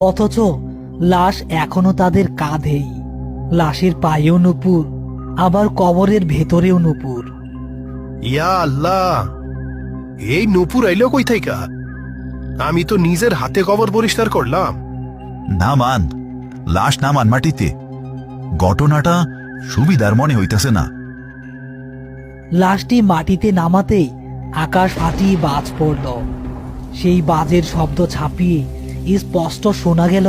অথচ লাশ এখনো তাদের কাঁধেই। লাশের পায়েও নুপুর, আবার কবরের ভেতরেও নুপুর। ইয়া আল্লাহ, এই নুপুর আইলো কই থাইকা? আমি তো নিজের হাতে কবর পরিষ্কার করলাম। নামান, লাশ নামান মাটিতে। ঘটনাটা সুবিধার মনে হইতেছে না। লাশটি মাটিতে নামাতেই আকাশ ফাটিয়ে বাজ পড়ল। সেই বাজের শব্দ ছাপিয়ে স্পষ্ট শোনা গেল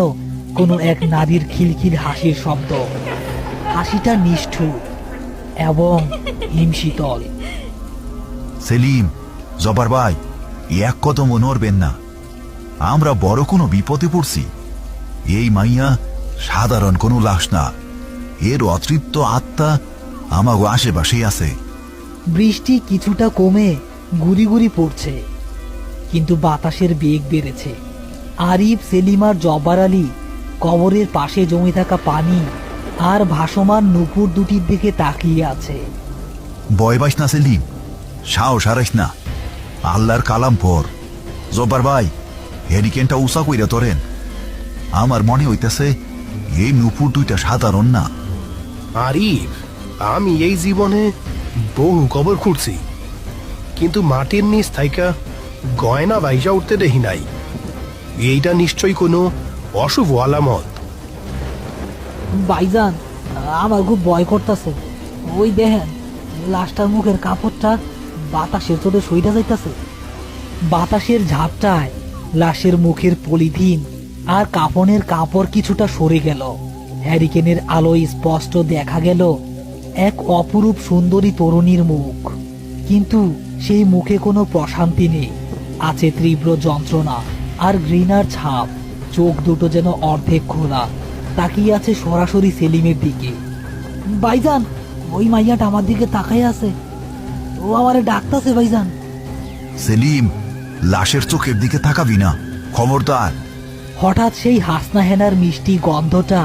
কোনো এক নারীর খিলখিল হাসির শব্দ। হাসিটা নিষ্ঠুর এবং হিমশীতল। সেলিম, জবার ভাই, এক কদমও নড়বেন না। আমরা বড় কোনো বিপদে পড়ছি। এই মাইয়া সাধারণ কোনো লাশ না, এর অতৃপ্ত আত্মা আমাগো আশেপাশেই আছে। বৃষ্টি কিছুটা কমে গুড়ি গুড়ি পড়ছে, কিন্তু বাতাসের বেগ বেড়েছে। আরিফ, সেলিম আর জব্বার আলী কবরের পাশে জমে থাকা পানি আর ভাসমান নুপুর দুটির দিকে তাকিয়ে আছে। ভয় পাইস না সেলিম, সাহস হারাইস না। আল্লাহর কালাম পর। জব্বার ভাই, হেরিকেনটা উঁচা কইরা তোরেন। আমার মনে হইতেছে এই নুপুর দুইটা সাধারণ না। আরিফ, আমি এই জীবনে বহু কবর খুঁড়ছি, কিন্তু মাটির নিচ থাইকা গয়না বাইজা উঠতে দেখি নাই। এইটা নিশ্চয়ই কোনো অশুভ আলামত। ভাইজান, আমার খুব ভয় করতেছে। ওই দেখেন, লাশটার মুখের কাপড়টা বাতাসের চোটে সইটা যাইতাছে। বাতাসের ঝাপটায় লাশের মুখের পলিথিন আর কাফনের কাপড় কিছুটা সরে গেল। হ্যারিকেনের আলোয় স্পষ্ট দেখা গেল এক অপরূপ সুন্দরী তরুণীর মুখ, কিন্তু সেই মুখে কোনো প্রশান্তি নেই। আছে তীব্র যন্ত্রণা আর ঘৃণার ছাপ। চোখ দুটো যেন অর্ধেক খোলা, তাকিয়ে আছে সরাসরি সেলিমের দিকে। ভাইজান, ওই মাইয়াটা আমার দিকে তাকাই আছে। ও আমারে ডাকতাছে ভাইজান। সেলিম, লাশের চোখের দিকে তাকাবি না, খবরদার। হঠাৎ সেই হাসনা হেনার মিষ্টি গন্ধটা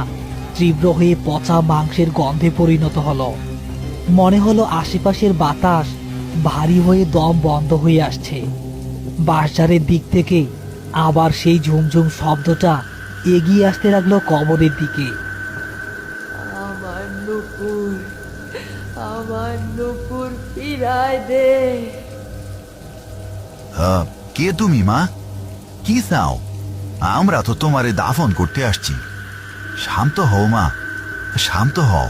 তীব্র হয়ে পচা মাংসের গন্ধে পরিণত হলো। মনে হলো আশেপাশের বাতাস ভারী হয়ে দম বন্ধ হয়ে আসছে। বাঁশঝাড়ের দিক থেকে আবার সেই ঝুমঝুম শব্দটা এগিয়ে আসতে লাগলো কবরের দিকে। আমার নুপুর, আমার নুপুর ফিরায় দে। কে তুমি মা? কি চাও? আমরা তো তোমারে দাফন করতে আসছি। শান্ত হও মা, শান্ত হও।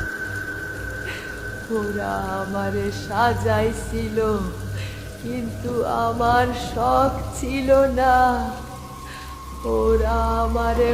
ওরা আমারে সাজাইছিল, কিন্তু আমার শখ ছিল না। ওরা আমারে